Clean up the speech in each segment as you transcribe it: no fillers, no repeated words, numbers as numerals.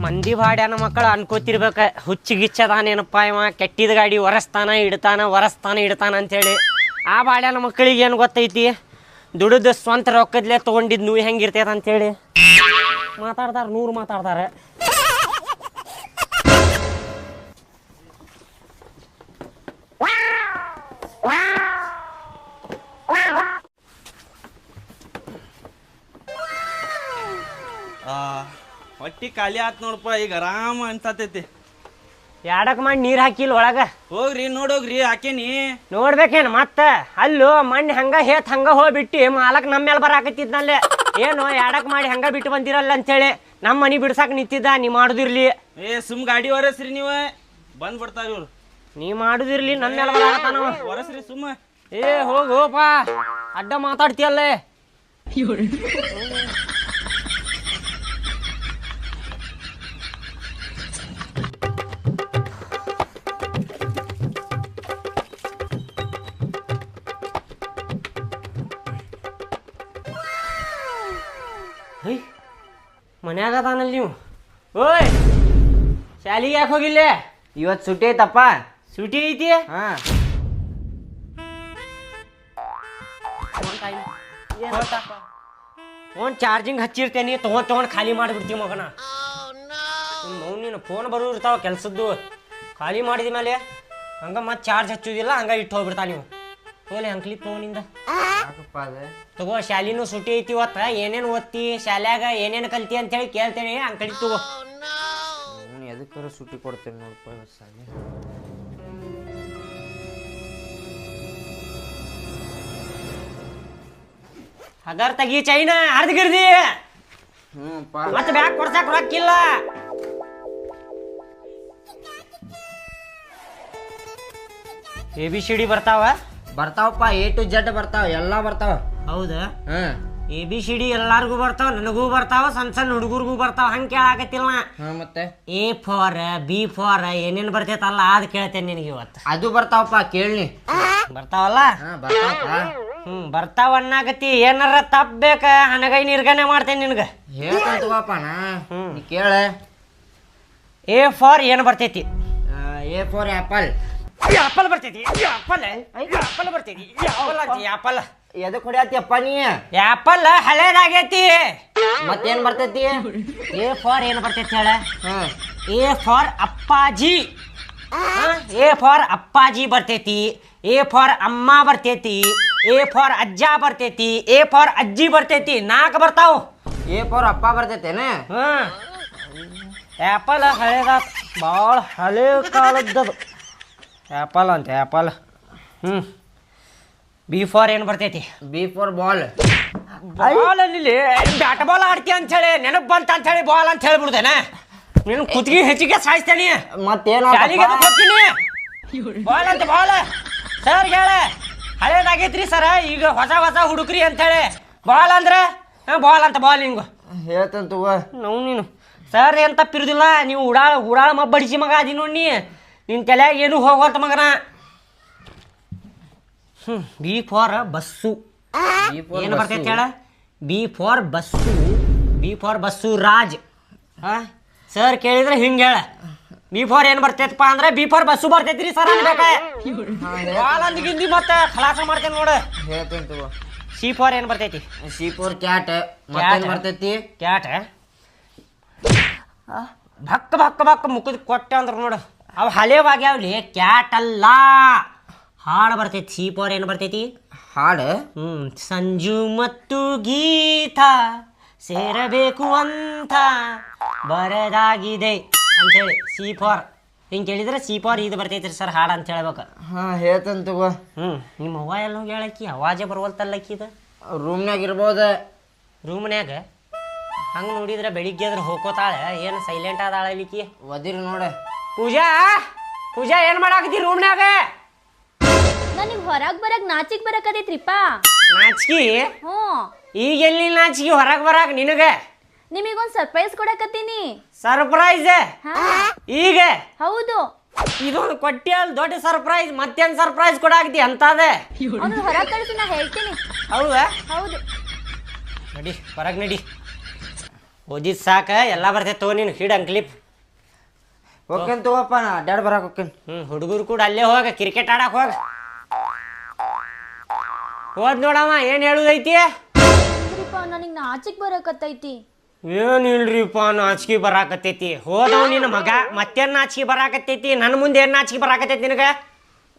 ಮಂದಿ ಬಾಡ್ಯಾನ ಮಕ್ಕಳು ಅನ್ಕೋತಿರ್ಬೇಕ ಹುಚ್ಚಿಗಿಚ್ಚದಾನೇನಪ್ಪ ಇವ ಕೆಟ್ಟಿದ ಗಾಡಿ ಒರೆಸ್ತಾನ ಇಡ್ತಾನ ಅಂತೇಳಿ. ಆ ಬಾಡ್ಯಾನ ಮಕ್ಕಳಿಗೆ ಏನು ಗೊತ್ತೈತಿ ದುಡಿದು ಸ್ವಂತ ರೊಕ್ಕದ್ಲೆ ತೊಗೊಂಡಿದ್ದು ನೀವು ಹೆಂಗಿರ್ತೈತೆ ಅಂತೇಳಿ ಮಾತಾಡ್ತಾರೆ. 100 ಮಾತಾಡ್ತಾರೆ. ಹೊಟ್ಟಿ ಖಾಲಿ ಆತ್ ನೋಡಪ್ಪ, ಈಗ ಆರಾಮ ಅನ್ಸತೈತಿ. ಯಾಡಕ್ ಮಾಡಿ ನೀರು ಹಾಕಿಲ್ಲ ಒಳಗ. ಹೋಗ್ರಿ ನೋಡೋಗ್ರಿ, ಹಾಕೇನಿ. ನೋಡ್ಬೇಕೇನು ಮತ್ತ ಅಲ್ಲೂ ಮಣ್ಣು ಹಂಗ ಹೋಗ್ಬಿಟ್ಟು ಮಾಲಕ್ ನಮ್ಮ ಮೇಲೆ ಬರಾಕತ್ತಿದ್ನಲ್ಲೇ. ಏನು ಯಾಡಕ್ ಮಾಡಿ ಹಂಗ ಬಿಟ್ಟು ಬಂದಿರಲ್ಲ ಅಂತೇಳಿ ನಮ್ಮ ಮನಿ ಬಿಡ್ಸಾಕ ನಿಂತಿದ್ದ. ನೀ ಮಾಡುದಿರ್ಲಿ. ಸುಮ್ ಗಾಡಿ ಹೊರಸ್ರಿ, ನೀವ ಬಂದ್ ಬಿಡ್ತಾರ ಇವ್ರು. ನೀ ಮಾಡುದಿರ್ಲಿ, ನನ್ನ ಮೇಲೆ ಬರಾಕತ್ತಾನ ಹೊರಸ್ರಿ ಸುಮ್ಮ. ಹೋಗಪ್ಪ ಅಡ್ಡ ಮಾತಾಡ್ತೀಯಲ್ಲೇ. ಮನ್ಯಾಗ ಅದಾನಲ್ಲಿ ನೀವು. ಓಯ್ ಶಾಲಿಗೆ ಯಾಕೆ ಹೋಗಿಲ್ಲ? ಇವತ್ತು ಸುಟಿ ಐತಪ್ಪ. ಸುಟಿ ಐತಿ? ಫೋನ್ ಚಾರ್ಜಿಂಗ್ ಹಚ್ಚಿರ್ತೇನಿ, ತಗೊಂಡ್ ಖಾಲಿ ಮಾಡಿಬಿಡ್ತೀವಿ ಮಗನ. ನೀನು ಫೋನ್ ಬರೋ ಇರ್ತಾವ ಕೆಲ್ಸದ್ದು. ಖಾಲಿ ಮಾಡಿದ ಮೇಲೆ ಹಂಗ ಮತ್ತೆ ಚಾರ್ಜ್ ಹಚ್ಚುದಿಲ್ಲ, ಹಂಗ ಇಟ್ಟು ಹೋಗ್ಬಿಡ್ತಾ ನೀವು. ಹೋಗ್ಲಿ ಅಂಕ್ಲಿ ಫೋನಿಂದ ತಗೋ. ಶಾಲಿನೂ ಸುಟಿ ಐತಿ ಇವತ್ತ. ಏನೇನು ಓದ್ತಿ ಶಾಲ್ಯಾಗ, ಏನೇನು ಕಲ್ತಿ ಅಂತೇಳಿ ಕೇಳ್ತೇನೆ. ಅಂಕಲಿ ತಗೋ. ಎದಕ್ಕಾರ ಸುಟಿ ಕೊಡ್ತೇನೆ ನೋಡಪ್ಪ ಶಾಲೆ. ಅದರ ತಗಿ ಚೈನಾ ಹರ್ದ್ಗಿರ್ದಿ. ಮತ್ತೆ ಬ್ಯಾಗ್ ಕೊಡ್ಸಾಕ್ ರೊಕ್ಕಿಲ್ಲ. ABCD ಬರ್ತಾವಪ್ಪ. A to Z ಬರ್ತಾವ, ಎಲ್ಲಾ ಬರ್ತಾವ. ಹೌದಾ? ABCD ಎಲ್ಲಾರ್ಗು ಬರ್ತಾವ, ನನಗೂ ಬರ್ತಾವ, ಸಣ್ಣ ಹುಡುಗರ್ಗೂ ಬರ್ತಾವ. ಹಂಗ ಕೇಳಾಕತ್ತಿಲ್ಲ ನಾ. ಮತ್ತೆ A for B for ಏನೇನ್ ಬರ್ತೈತಲ್ಲ ಅದ್ ಕೇಳ್ತೇನೆ ನಿನಗೆ ಇವತ್ತು. ಅದು ಬರ್ತಾವಪ್ಪ, ಕೇಳಿ. ಬರ್ತಾವಲ್ಲ? ಬರ್ತಾವ ಅನ್ನಾಗತಿ. ಏನಾರ ತಪ್ಪಬೇಕ ಹನಗೈ ನಿರ್ಗಣೆ ಮಾಡ್ತೇನೆ ನಿನ್ಗ. ಹೇಳ್ತಂತಪ್ಪ ನಾ, ಕೇಳ. A for ಏನ್ ಬರ್ತೈತಿ? A for apple. ಆಪಲ್ ಬರ್ತೈತಿ. ಆಪಲ್ ಬರ್ತೈತಿ. ಆಪಲ್ ಎದಕ್ ಹೊಡ್ಯಾತಿಯಪ್ಪ ನೀ? ಆಪಲ್ ಹಳೇದಾಗೈತಿ. ಮತ್ತೇನ್ ಬರ್ತೈತಿ? A for ಏನ್ ಬರ್ತೈತಿ ಹೇಳ? A for ಅಪ್ಪಾಜಿ. A for ಅಪ್ಪಾಜಿ ಬರ್ತೈತಿ. A for ಅಮ್ಮ ಬರ್ತೈತಿ. A for ಅಜ್ಜ ಬರ್ತೈತಿ. A for ಅಜ್ಜಿ ಬರ್ತೈತಿ. 4 ಬರ್ತಾವ. A for ಅಪ್ಪ ಬರ್ತೈತೇನ? ಆಪಲ್ ಹಳೇದ, ಭಾಳ ಹಳೆ ಕಾಲದ್ದದು ಆಪಲ್ ಅಂತ. ಆಪಲ್. B for ಏನ್ ಬರ್ತೈತಿ? B for ball. ಬಾಲ್ ಅಲ್ಲಿ ಬ್ಯಾಟ್ ಬಾಲ್ ಆಡ್ತಿ ಅಂತ ಹೇಳಿ ನೆನಪು ಬಂತ ಅಂತ ಹೇಳಿ ಬಾಲ್ ಅಂತ ಹೇಳ್ಬಿಡ್ತೇನೆ. ನೀನು ಕುತ್ತಿಗೆ ಹೆಚ್ಚಿಗೆ ಸಾಯಿಸ್ತೇನೆ. ಮತ್ತೇನು ಬಾಲ್ ಅಂತ ಬಾಲ್ ಸರ್ ಹೇಳ. ಹಳೇದಾಗೈತ್ರಿ ಸರ, ಈಗ ಹೊಸ ಹುಡುಕ್ರಿ ಅಂತ ಹೇಳಿ ಬಾಲ್ ಅಂದ್ರೆ ಬಾಲ್ ಅಂತ. ಬಾಲ್ ಹಿಂಗ ಹೇಳ್ತಂತ ನಾವು. ನೀನು ಸರ್ ಏನ್ ತಪ್ಪಿರುದಿಲ್ಲ. ನೀವು ಉಡಾಳ ಮಬ್ಬಡಿಸಿ ಮಗ ಅದಿ ನೋಡಿ. ನಿನ್ ತಲೆಯಾಗ ಏನು ಹೋಗೋತ ಮಗನ. B for bus. ಏನು ಬರ್ತೈತಿ ಹೇಳ? B for bus. B for bus Raj. Sir ಕೇಳಿದ್ರೆ ಹಿಂಗ ಹೇಳ. B for ಏನ್ ಬರ್ತೈತಪ್ಪ ಅಂದ್ರೆ B for ಬಸ್ಸು ಬರ್ತೈತ್ರಿ ಸರ್ ಅನ್ಬೇಕ. ಬಾಲ್ ಅಂದ್ಗಿಂದಿ ಮತ್ತೆ ಖಲಾಸ ಮಾಡ್ತೇನೆ ನೋಡ. ಹೇಳ್ತಂತ. C for ಏನ್ ಬರ್ತೈತಿ? C for cat. ಮತ್ತೇನ್ ಬರ್ತೈತಿ? ಕ್ಯಾಟ್. ಭಕ್ಕ ಮುಖದ ಕೊಟ್ಟೆ ಅಂದ್ರ ನೋಡು. ಅವು ಹಳೆವಾಗ್ಯಾವ್ಲಿ. ಕ್ಯಾಟ್ ಅಲ್ಲ, ಹಾಡು ಬರ್ತೈತಿ. C for ಏನು ಬರ್ತೈತಿ? ಹಾಡು. ಸಂಜು ಮತ್ತು ಗೀತ ಸೇರಬೇಕು ಅಂತ ಬರದಾಗಿದೆ ಅಂತೇಳಿ C for. ಹಿಂಗೆ ಕೇಳಿದ್ರೆ C for ಇದು ಬರ್ತೈತ್ರಿ ಸರ್ ಹಾಡು ಅಂತ ಹೇಳ್ಬೇಕು. ಹೇಳ್ತಂತ. ನಿಮ್ಮ ಅವ್ವ ಎಲ್ಲ ಹೋಗಿ ಹೇಳಕ್ಕಿ ಅವಾಜೇ ಬರುವಲ್ತಲ್ಲಕ್ಕಿ. ಇದು ರೂಮ್ನಾಗ ಇರ್ಬೋದ. ರೂಮ್ನ್ಯಾಗ ಹಂಗೆ ನೋಡಿದ್ರೆ ಬೆಳಿಗ್ಗೆ ಅದ್ರ ಹೋಗೋತಾಳೆ. ಏನು ಸೈಲೆಂಟ್ ಆದಾಳಲಿಕ್ಕಿ. ಒದಿರಿ ನೋಡ. ಪೂಜಾ ಏನ್ ಮಾಡಾಕತ್ತಿ ರೂಮ್ನ್ಯಾಗ? ನನಗೆ ಹೊರಗೆ ಬರಕ್ ನಾಚಿಕ್ ಬರಕತೈತ್ರಿಪ್ಪ. ನಾಚಿಕೆ? ಈಗ ಎಲ್ಲಿ ನಾಚಿಕೆ ಹೊರಗೆ ಬರಾಕ ನಿನಗ? ನಿಮಗೊಂದು ಸರ್ಪ್ರೈಸ್ ಕೊಡಕತ್ತೀನಿ. ಸರ್ಪ್ರೈಸ್? ಈಗ? ಹೌದು. ಇದೊಂದು ಕೊಟ್ಟಿ ಅಲ್ಲಿ ದೊಡ್ಡ ಸರ್ಪ್ರೈಸ್. ಮತ್ತೇನ್ ಸರ್ಪ್ರೈಸ್ ಕೊಡಾಕತಿ ಅಂತದೆ? ಅವ್ನು ಹೊರಗೆ ಕಳಿಸಿ ನಾ ಹೇಳ್ತೀನಿ. ಹೌದಾ? ಹೌದು. ನಡಿ ಹೊರಗೆ ನಡಿ. ಓದಿದ್ ಸಾಕ ಎಲ್ಲ ಬರ್ತೈತೆ ತಗೋ ನೀನು ಹಿಡ್ ಅಂಕ್ಲಿಪ್. ಹೋಗ್ಕೇನ್ ತಗೋಪ್ಪ ನಾ ಅಡ್ಡಾಡ್ ಬರಾಕ್ ಹೋಗ್ಕೇನ್. ಹುಡುಗರು ಕೂಡ ಅಲ್ಲೇ ಹೋಗ ಕ್ರಿಕೆಟ್ ಆಡಕ್ ಹೋಗ. ಹೋದ್ ನೋಡಮ್ಮ ಏನು ಹೇಳುದೈತಿ? ನನಗೆ ನಾಚಿಕ್ ಬರಕತ್ತೈತಿ. ಏನಿಲ್ರಿಪ್ಪ ನಾಚಿಕೆ ಬರಾಕತ್ತೈತಿ. ಹೋದವ್ ನಿನ್ನ ಮಗ ಮತ್ತೇನು ನಾಚಿಕೆ ಬರಾಕತ್ತೈತಿ? ನನ್ನ ಮುಂದೆ ಏನು ನಾಚಿಕೆ ಬರಾಕತ್ತೈತಿ ನಿನಗೆ?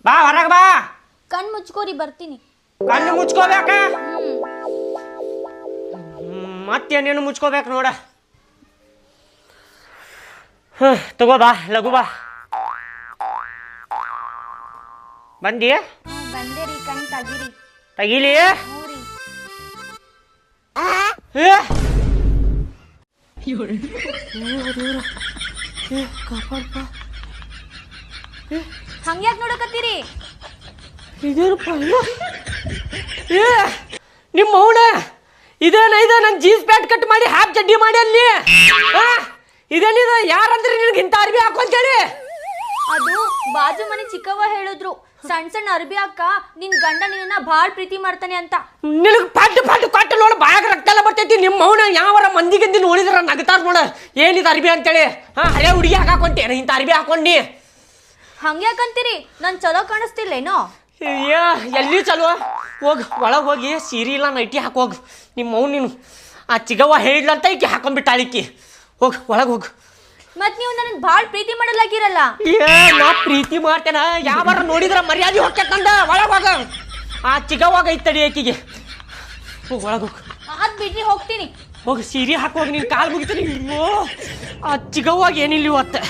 ಬಾ ಹೊರಗೆ ಬಾ. ಕಣ್ ಮುಚ್ಕೋರಿ ಬರ್ತೀನಿ. ಕಣ್ಣು ಮುಚ್ಕೋಬೇಕ? ಮತ್ತೇನೇನು ಮುಚ್ಕೋಬೇಕು ನೋಡ. ತಗೋ ಬಾ ಲಘು ಬಾ. ಬಂದಿ? ಬಂದೇರಿ ಕಣ್ ತಗಿರಿ. ತಗಿಲಿ. ಹಂಗ್ಯಾಕ್ ನೋಡಕತ್ತೀರಿ? ನಿಮ್ಮ ಮೌನ ಇದೇನ ನನ್ನ ಜೀನ್ಸ್ ಪ್ಯಾಂಟ್ ಕಟ್ ಮಾಡಿ ಹಾಫ್ ಚಡ್ಡಿ ಮಾಡಿ ಅಲ್ಲಿ ಇದೇನಿದ? ಯಾರಂದ್ರೆ ನಿನಗೆ ಇಂಥ ಅರ್ಬಿ ಹಾಕೊಂತೇಳಿ? ಅದು ಬಾಜು ಮನೆ ಚಿಕ್ಕವ್ವ ಹೇಳಿದ್ರು, ಸಣ್ಣ ಸಣ್ಣ ಅರ್ಬಿ ಅಕ್ಕ ನಿನ್ ಗಂಡ ನಿನ್ನ ಭಾಳ ಪ್ರೀತಿ ಮಾಡ್ತಾನೆ ಅಂತ. ನಿನಗೆ ಪಟ್ಟು ಪಟ್ಟು ಕಟ್ಟು ನೋಡು ಬಾಯಾಗ ರಕ್ತ ಎಲ್ಲ ಬರ್ತೈತಿ. ನಿಮ್ಮ ಮೌನ ಯಾವರ ಮಂದಿಗಿಂದ ನೋಡಿದ್ರ ನಗತಾರ ನೋಡ ಏನಿದು ಅರ್ಬಿ ಅಂತೇಳಿ. ಹಳೆ ಹುಡುಗಿ ಹಾಕೊಂತೇನೆ ಇಂಥ ಅರ್ಬಿ ಹಾಕೊಂಡಿ. ಹಂಗ್ಯಾಕಂತೀರಿ? ನನ್ ಚಲೋ ಕಾಣಿಸ್ತಿಲ್ಲೇನೋ? ಎಲ್ಲಿ ಚಲೋ? ಹೋಗಿ ಒಳಗೆ ಹೋಗಿ ಸೀರೆ ಇಲ್ಲ ನೈಟಿ ಹಾಕೋಗಿ. ನಿಮ್ಮ ಮೌನ್ ನೀನು ಆ ಚಿಗವ್ವ ಹೇಳಿದ್ಲಂತ ಈಕೆ ಹಾಕೊಂಡ್ಬಿಟ್ಟಾಳಿಕ್ಕಿ. ಹೋಗಿ ಒಳಗೆ ಹೋಗು. ಮತ್ ನೀವು ನನಗೆ ಭಾಳ ಪ್ರೀತಿ ಮಾಡಲಾಗಿರಲ್ಲ. ನಾ ಪ್ರೀತಿ ಮಾಡ್ತೇನ? ಯಾವಾರ ನೋಡಿದ್ರ ಮರ್ಯಾದೆ ಹೋಗ್ತಂದ. ಒಳಗೆ ಹೋಗ. ಆ ಚಿಗವ್ವಾಗ ಐತಡಿ ಆಕಿಗೆ. ಹೋಗಿ ಒಳಗೆ ಹೋಗು. ಅದ್ ಬಿಡ್ರಿ ಹೋಗ್ತೀನಿ. ಹೋಗಿ ಸೀರೆ ಹಾಕೋಗಿ ನೀನು ಕಾಲು ಮುಗಿತೀನಿ. ಆ ಚಿಗವ್ವಾಗ ಏನಿಲ್ಲ ಇವತ್ತು.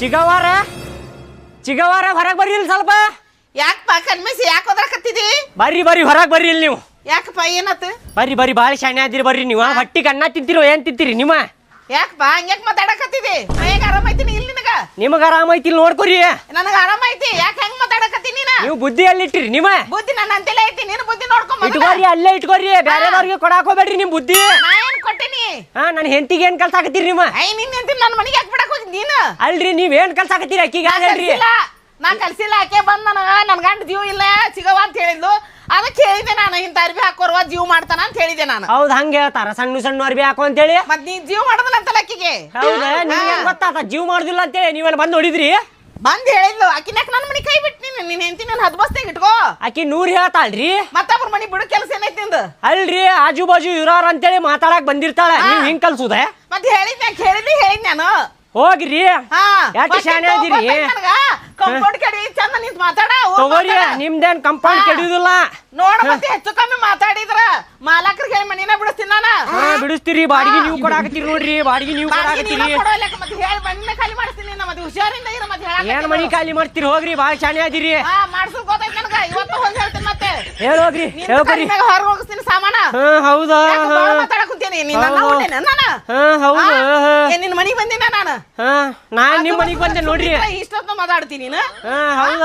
ಚಿಗವಾರ ಚಿಗವಾರ ಹೊರಗೆ ಬರ್ರಿ ಇಲ್ಲಿ ಸ್ವಲ್ಪ. ಯಾಕಪ್ಪ ಕನ್ಮಿಸಿ ಯಾಕೆ ಹೋದ್ರಾಕತ್ತಿದಿ? ಬರ್ರಿ ಬರ್ರಿ ಹೊರಗೆ ಬರ್ರಿ ಇಲ್ಲಿ ನೀವು. ಯಾಕಪ್ಪ ಏನಾತು? ಬರ್ರಿ ಬರ್ರಿ ಭಾಳ ಶಾಣೆ ಆದಿರಿ ಬರ್ರಿ ನೀವು. ಹೊಟ್ಟಿಗೆ ಅನ್ನ ತಿಂತಿರೋ ಏನ್ ತಿಂತೀರಿ ನಿಮ್ಮ? ಯಾಕಪ್ಪ ಹಂಗ್ಯಾಕ್ ಮಾತಾಡಕತ್ತಿದಿ? ಮೈಯಾಗ ಆರಾಮೈತಿನಿ ಇಲ್ಲ ನಿನಗ? ನಿಮಗ ಆರಾಮ ಐತಿ ಇಲ್ಲಿ ನೋಡ್ಕೊರಿ. ನನಗ ಆರಾಮೈತಿ. ಯಾಕೆ ಹೆಂಗ್ ಮಾತಾಡಕತ್ತಿ ನೀನ? ನೀವು ಬುದ್ಧಿ ಎಲ್ಲಿಟ್ಟಿರಿ ನಿಮ್ಮ? ಬುದ್ಧಿ ನನ್ನ ಅಂತೆಲ್ಲ ಐತಿ. ನೀನು ಬುದ್ಧಿ ನೋಡ್ಕೊಂಡ್ ಇಟ್ಕೋರಿ ಅಲ್ಲೇ ಇಟ್ಕೋರಿ. ಬೇರೆದವ್ರಿಗೆ ಕೊಡಾಕ್ ಹೋಗ್ಬೇಡ್ರಿ ನಿಮ್ ಬುದ್ಧಿ. ನಾ ಏನ್ ಕೊಟ್ಟಿನಿ? ನನ್ನ ಹೆಂಡತಿಗೆ ಏನ್ ಕಲ್ಸಾಕತ್ತೀರಿ ನಿಮ್ಮ? ಐ ನಿನ್ನ ಹೆಂಡತಿ ನನ್ನ ಮನೆಗೆ ಯಾಕೆ ಬಿಡಕ್ ಹೋಗಿದ್ ನೀನು? ಅಲ್ರಿ ನೀವ್ ಏನ್ ಕಲ್ಸಾಕತ್ತೀರಿ ಅಕ್ಕಿಗೆ ಹೇಳ್ರಿ. ನಾ ಕಲ್ಸಿಲ್ಲ. ಆಕೆ ಬಂದ್ ನನಗ ನನ್ ಗಂಡ ಜೀವ ಇಲ್ಲ ಸಿಗವ ಅಂತ ಹೇಳಿದ್ಲು. ಅದಕ್ಕೆ ಹೇಳಿದೆ ನಾನು, ಇಂಥ ಅರ್ಬಿ ಹಾಕೋರ್ವ ಜೀವ ಮಾಡ್ತಾನ ಅಂತ ಹೇಳಿದೆ ನಾನು. ಹೌದ್ ಹಂಗೆ ಹೇಳ್ತಾರ ಸಣ್ಣ ಸಣ್ಣ ಅರ್ಬಿ ಹಾಕೋ ಅಂತೇಳಿ. ಮತ್ ನೀ ಜೀವ ಮಾಡೋದಿಲ್ಲ ಅಂತಲ್ಲ ಆಕಿಗೆ. ಹೌದಾ? ನಿಮ್ಗೆ ಹೆಂಗ್ ಗೊತ್ತಾತ ಜೀವ ಮಾಡುದಿಲ್ಲ ಅಂತೇಳಿ? ನೀವೆಲ್ಲ ಬಂದ್ ನೋಡಿದ್ರಿ? ಬಂದ್ ಹೇಳಿದ್ಲು. ಆಕಿನ್ಯಾಕ ನನ್ನ ಮನೆ ಕೈ ಬಿಟ್ಟು ನಿನ್ನ ಹೆಂಡತಿ ನನ್ನ ಹದ್ಬಸ್ತಾಗ ಇಟ್ಕೋ. ಆಕಿ 100 ಹೇಳ್ತಾಳ್ರಿ. ಮತ್ತೊಬ್ರ ಮನಿ ಬಿಡು ಕೆಲಸ ಏನೈತಿ ನಿಂದು? ಅಲ್ರಿ ಆಜು ಬಾಜು ಇರೋರ ಅಂತೇಳಿ ಮಾತಾಡಕ್ ಬಂದಿರ್ತಾಳ. ನೀವ್ ಹಿಂಗ್ ಕಲ್ಸುದ? ಮತ್ತೆ ಹೇಳಿದ್ ನಾನು. ಹೋಗ್ರಿ. ಯಾಕೆ ಶಾಣೆ ಅದಿರಿ? ಕಂಪೌಂಡ್ ಕಡೆ ಚಂದ ನಿಂತ ಮಾತಾಡ. ತಗೋರಿ ನಿಮ್ದೇನ್ ಕಂಪೌಂಡ್ ಕೆಡುದಿಲ್ಲ. ನೋಡ ಮತ್ತೆ ಹೆಚ್ಚು ಕಮ್ಮಿ ಮಾತಾಡಿದ್ರ ಮಾಲಕರಿಗೆ ಹೇಳಿ ಮನಿನ ಬಿಡಿಸ್ತೀನಿ ನಾನು. ಬಿಡಿಸ್ತೀರಿ. ಬಾಡಿಗೆ ನೀವು ಕೊಡಾಕತ್ತೀರಿ ನೋಡ್ರಿ. ಬಾಡಿಗೆ ನೀವು ಕೊಡಾಕತ್ತೀರಿ. ಮತ್ತೆ ಹೇಳಿ ಮನಿನ ಖಾಲಿ ಮಾಡಿಸ್ತೀನಿ. ಮತ್ತೆ ಹುಷಾರಿಂದ ಇರ. ಮತ್ತೆ ಏನ್ ಮನಿ ಖಾಲಿ ಮಾಡ್ತೀರಿ? ಹೋಗ್ರಿ ಬಾಳ ಶಾಣೆ ಅದಿರಿ. ಮಾಡ್ಸೋದ್ ಗೊತ್ತೈತಿ ನನಗ. ಇವತ್ತು ಹೋಗಿ ಹೇಳ್ತೀನಿ. ಮತ್ತೆ ಹೇಳೋಗ್ರಿ ಹೇಳ್ಕೊರಿ. ಹೊರಗೆ ಹೋಗಿಸ್ತೀನಿ ಸಾಮಾನ. ಹೌದಾ? ಮಾತಾಡಕ್ ಕುಂತೀನಿ. ನಾನು ಹೌದು. ನಿನ್ನ ಮನಿಗೆ ಬಂದಿನ ನಾನು. ನಾನ್ ನಿಮ್ ಮನಿಗ್ ಬಂದೆ ನೋಡ್ರಿ. ಇಷ್ಟೊತ್ತು ಮಾತಾಡ್ತೀನಿ ನೀನು.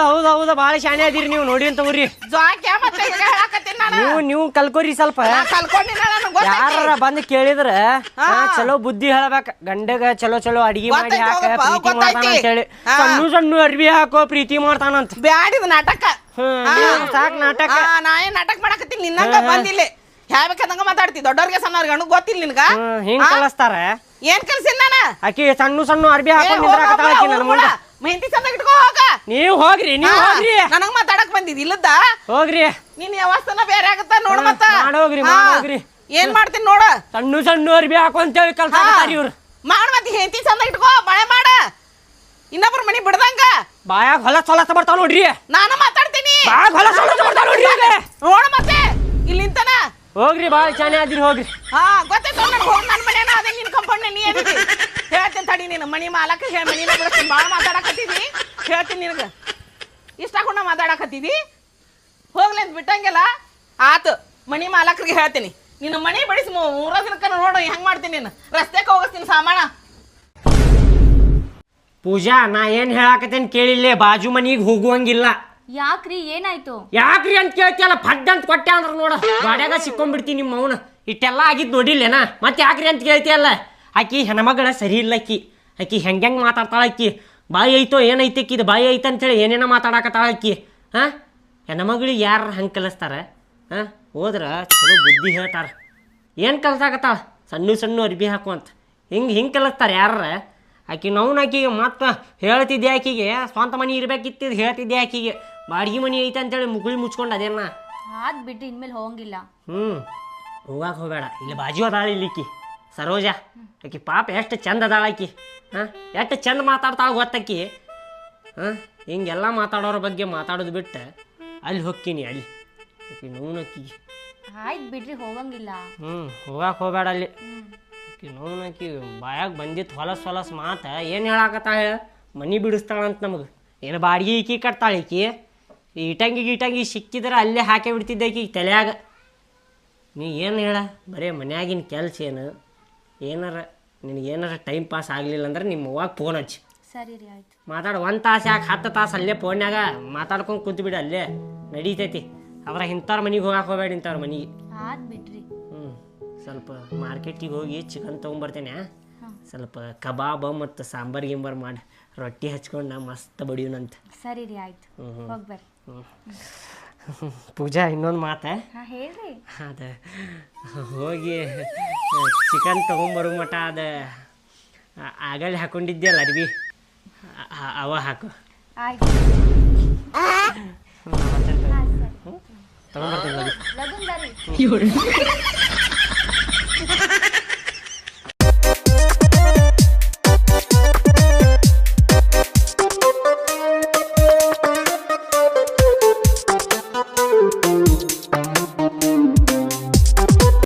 ಹೌದು ಬಾಳ ಶಾಣೆ ಅದಿರಿ ನೀವು. ನೋಡ್ರಿ ಅಂತ ತಗೋರಿ. ಮತ್ತೆ ಹೇಳಾಕತ್ತೀನಿ ನಾನು. ನೀವು ಕಲ್ಕೋರಿ ಸ್ವಲ್ಪ. ಕಲ್ಕೊಂಡಿನ ನನಗೆ ಗೊತ್ತೈತಿ. ಯಾರ ಬಂದ್ ಕೇಳಿದ್ರ ಚಲೋ ಬುದ್ಧಿ ಹೇಳ್ಬೇಕ. ಗಂಡಗ ಚಲೋ ಚಲೋ ಅಡಿಗೆ ಮಾಡಿ ಹಾಕ ಪ್ರೀತಿ ಮಾಡ್ತಾನ ಅಂತೇಳಿ. ಸಣ್ಣ ಸಣ್ಣ ಅರ್ಬಿ ಹಾಕೋ ಪ್ರೀತಿ ಮಾಡ್ತಾನಂತ. ಬ್ಯಾಡಿದ ನಾಟಕ. ಸಾಕ್ ನಾಟಕ. ನಾ ಏನ್ ನಾಟಕ ಮಾಡಕತ್ತೀನಿ? ನಿನ್ನಂಗ ಬಂದಿಲ್ಲ. ಹೇಳ್ಬೇಕಂದಂಗ ಮಾತಾಡ್ತಿ. ದೊಡ್ಡವ್ರಿಗೆ ಸಣ್ಣವ್ರಿಗೆ ಅಣ್ಣ ಗೊತ್ತಿಲ್ಲ ನಿನ್ಗ? ಹಿಂಗ್ ಕಲಿಸ್ತಾರ. ಏನ್ ಕಲ್ಸಿನ ನಾನ? ಆಕಿ ಸಣ್ಣ ಸಣ್ಣ ಅರ್ಬಿ ಹಾಕೊಂಡ್ ನಿಂದ್ರಾಕತ್ತಾಳ ಆಕಿ ನನ್ನ ಮುಂದೆ. ಮೆಹಂದಿ ಚಂದ ಇಟ್ಕೋ ಹೋಗ. ನೀವ್ ಹೋಗ್ರಿ. ನನಗ್ ಮಾತಾಡಕ್ ಬಂದಿದ್ ಇಲ್ಲದ? ಹೋಗ್ರಿ. ನಿನ್ ವ್ಯವಸ್ಥೆನ ಬೇರೆ ಆಗತ್ತ ನೋಡ. ಮತ್ತ ಮಾಡೋಗ್ರಿ. ಏನ್ ಮಾಡ್ತೀನಿ ನೋಡ. ಸಣ್ಣ ಸಣ್ಣ ಅರ್ಬಿ ಹಾಕೊಂತೇಳಿ ಕಲ್ಸಾಕತ್ತಾರ ಇವ್ರು. ಮಾಡ್ ಮತ್ತೆ ಹೆಂಡತಿ ಚಂದ ಇಟ್ಕೋ. ಬಳೆ ಮಾಡ. ಇನ್ನೊಬ್ರ ಮನಿ ಬಿಡ್ದಂಗ. ಬಾಯಾಗ ಹೊಲಸ ಬರ್ತಾವ ನೋಡ್ರಿ. ನಾನು ಮಾತಾಡ್ತೀನಿ. ಬಾಯಾಗ ಹೊಲಸ ಬರ್ತಾವ ನೋಡ್ರಿ. ನೋಡ ಮತ್ತೆ ಇಲ್ಲಿಂತನ ಹೋಗ್ರಿ. ಬಾಳ ಶಾನೆ ಆದಿರಿ. ಹೋಗ್ರಿ. ಗೊತ್ತಾಯ್ತು. ನನ್ಗೆ ಹೋಗಿ ನನ್ನ ಮನೇನ ಅದೇ ನಿನ್ ಕಂಪೌಂಡ್ ನೀ ಏನಿದೆ ಹೇಳ್ತೀನಿ ತಡಿ. ನೀನು ಮನಿ ಮಾಲಕ ಹೇಳಿ ಮನಿನ ಬಿಡ್ತೀನಿ. ಭಾಳ ಮಾತಾಡಕತ್ತಿದಿ. ಹೇಳ್ತೀನಿ ನಿನಗೆ. ಇಷ್ಟ ಹಾಕೊಂಡ ಮಾತಾಡಕತ್ತಿದಿ. ಹೋಗ್ಲಿ ಅಂತ ಬಿಟ್ಟಂಗೆಲ್ಲ ಆತು. ಮನಿ ಮಾಲಕರಿಗೆ ಹೇಳ್ತೀನಿ. ನಿನ್ನ ಮನಿ ಬಿಡಿಸಿ 3 ದಿನಕ್ಕ ನೋಡು ಹೆಂಗ್ ಮಾಡ್ತೀನಿ. ನೀನು ರಸ್ತೆಗೆ ಹೋಗಿಸ್ತೀನಿ ಸಾಮಾನ. ಪೂಜಾ ನಾ ಏನ್ ಹೇಳಾಕತ್ತೇನ್ ಕೇಳಿಲ್ಲ. ಬಾಜು ಮನಿಗೆ ಹೋಗುವಂಗಿಲ್ಲ. ಯಾಕ್ರಿ ಏನಾಯ್ತು? ಯಾಕ್ರಿ ಅಂತ ಕೇಳ್ತಿಯಲ್ಲ. ಫಡ್ ಅಂತ ಕೊಟ್ಟೆ ಅಂದ್ರ ನೋಡ ಗಾಡ್ಯಾಗ ಸಿಕ್ಕೊಂಡ್ಬಿಡ್ತೀನಿ ನಿಮ್ಮ ಅವನ. ಇಟ್ಟೆಲ್ಲ ಆಗಿದ್ ನೋಡಿಲ್ಲೇನ? ಮತ್ತೆ ಯಾಕ್ರಿ ಅಂತ ಕೇಳ್ತಿಯಲ್ಲ. ಆಕಿ ಹೆಣ್ಮಗಳ ಸರಿ ಇಲ್ಲ. ಆಕಿ ಹೆಂಗ್ ಮಾತಾಡ್ತಾಳ. ಆಕಿ ಬಾಯಿ ಐತೋ ಏನೈತಿ ಆಕಿದು ಬಾಯಿ ಐತೆ ಅಂತೇಳಿ ಏನೇನೋ ಮಾತಾಡಕತ್ತಾಳ ಆಕಿ. ಹೆಣ್ಮಗಳಿಗೆ ಯಾರು ಹಂಗೆ ಕಲಿಸ್ತಾರ? ಹೋದ್ರ ಚಲೋ ಬುದ್ಧಿ ಹೇಳ್ತಾರ. ಏನು ಕಲ್ಸಾಕತ್ತಾಳ ಸಣ್ಣ ಸಣ್ಣ ಅರ್ಬಿ ಹಾಕುವಂತ ಹಿಂಗೆ ಕಲಿಸ್ತಾರೆ ಯಾರ ಆಕಿ ಆಕಿಗೆ ಮತ್ತೆ ಹೇಳ್ತಿದ್ದೆ ಆಕಿಗೆ ಸ್ವಂತ ಮನೆ ಇರ್ಬೇಕಿತ್ತಿದ್ದು ಹೇಳ್ತಿದ್ದೆ ಆಕಿಗೆ ಬಾಡಿಗೆ ಮನೆ ಐತೆ ಅಂತೇಳಿ ಮುಗುಳಿ ಮುಚ್ಕೊಂಡು ಅದೇನ ಆದ್ ಬಿಡ್ರಿ ಇನ್ಮೇಲೆ ಹೋಗಂಗಿಲ್ಲ. ಹೋಗಾಕ ಹೋಗಬೇಡ. ಇಲ್ಲಿ ಬಾಜು ಅದಾಳ ಇಲ್ಲಿಕ್ಕಿ ಸರೋಜ, ಆಕಿ ಪಾಪ ಎಷ್ಟು ಚಂದ ಅದಾಳ ಆಕಿ. ಎಷ್ಟು ಚಂದ ಮಾತಾಡ್ತಾಳ ಗೊತ್ತಾಕಿ. ಹಿಂಗೆಲ್ಲ ಮಾತಾಡೋರ ಬಗ್ಗೆ ಮಾತಾಡೋದು ಬಿಟ್ಟು ಅಲ್ಲಿ ಹೋಗ್ತೀನಿ ಅಲ್ಲಿ ಆಕಿ ನೋನಕ್ಕಿಗೆ. ಆಯ್ತು ಬಿಡ್ರಿ ಹೋಗಂಗಿಲ್ಲ. ಹೋಗಾಕ ಹೋಗಬೇಡ ಅಲ್ಲಿ. ಆಕಿ ನೋನಕ್ಕಿ ಬಾಯಾಗ ಬಂದಿತ್ತು ಹೊಲಸು ಮಾತು ಏನು ಹೇಳಾಕತ್ತಾಳ ಹೇಳ, ಮನೆ ಬಿಡಿಸ್ತಾಳಂತ ನಮಗೆ. ಏನು ಬಾಡಿಗೆ ಈಕಿ ಕಟ್ತಾಳೆ ಈಕಿ. ಇಟಂಗಿ ಸಿಕ್ಕಿದ್ರೆ ಅಲ್ಲೇ ಹಾಕಿ ಬಿಡ್ತಿದ್ದೆ ಈಕಿ ತಲೆಯಾಗ. ನೀ ಏನು ಹೇಳ, ಬರೀ ಮನ್ಯಾಗಿನ ಕೆಲಸ ಏನು ನಿನಗೇನಾರ ಟೈಮ್ ಪಾಸ್ ಆಗಲಿಲ್ಲ ಅಂದ್ರೆ ನಿಮ್ಮ ಅವ್ವಾಗ ಫೋನ್ ಹಚ್ಚಿ. ಸರಿ ರೀ ಆಯ್ತು. ಮಾತಾಡು 1 ತಾಸು ಯಾಕೆ 10 ತಾಸು ಅಲ್ಲೇ ಫೋನ್ಯಾಗ ಮಾತಾಡ್ಕೊಂಡು ಕುಂತು ಅಲ್ಲೇ ನಡೀತೈತಿ. ಅದ್ರ ಇಂಥವ್ರ ಮನೆಗೆ ಹೋಗಕ್ಕೆ ಹೋಗ್ಬೇಡ, ಇಂಥವ್ರ ಮನೆಗೆ. ಆದ್ ಬಿಡ್ರಿ. ಸ್ವಲ್ಪ ಮಾರ್ಕೆಟಿಗೆ ಹೋಗಿ ಚಿಕನ್ ತೊಗೊಂಬರ್ತೇನೆ. ಸ್ವಲ್ಪ ಕಬಾಬ್ ಮತ್ತು ಸಾಂಬಾರ್ ಗಿಂಬಾರ್ ಮಾಡಿ ರೊಟ್ಟಿ ಹಚ್ಕೊಂಡು ಮಸ್ತ್ ಬಡಿಯೋಣಂತ. ಸರಿ ರೀ ಆಯ್ತು, ಹೋಗ್ಬರ್ರಿ. ಪೂಜಾ, ಇನ್ನೊಂದು ಮಾತು. ಹೇಳ್ರಿ. ಅದು ಹೋಗಿ ಚಿಕನ್ ತೊಗೊಂಬರೋ ಮಟ ಅದು ಆಗಲ್ಲಿ ಹಾಕೊಂಡಿದ್ಯಲ್ಲ ಅರ್ಬಿ ಅವ ಹಾಕು. ಆಯ್ತು ತೊಗೊಂಬರ್ತೀನಿ. ಲಗುನ್ ಬರ್ರಿ.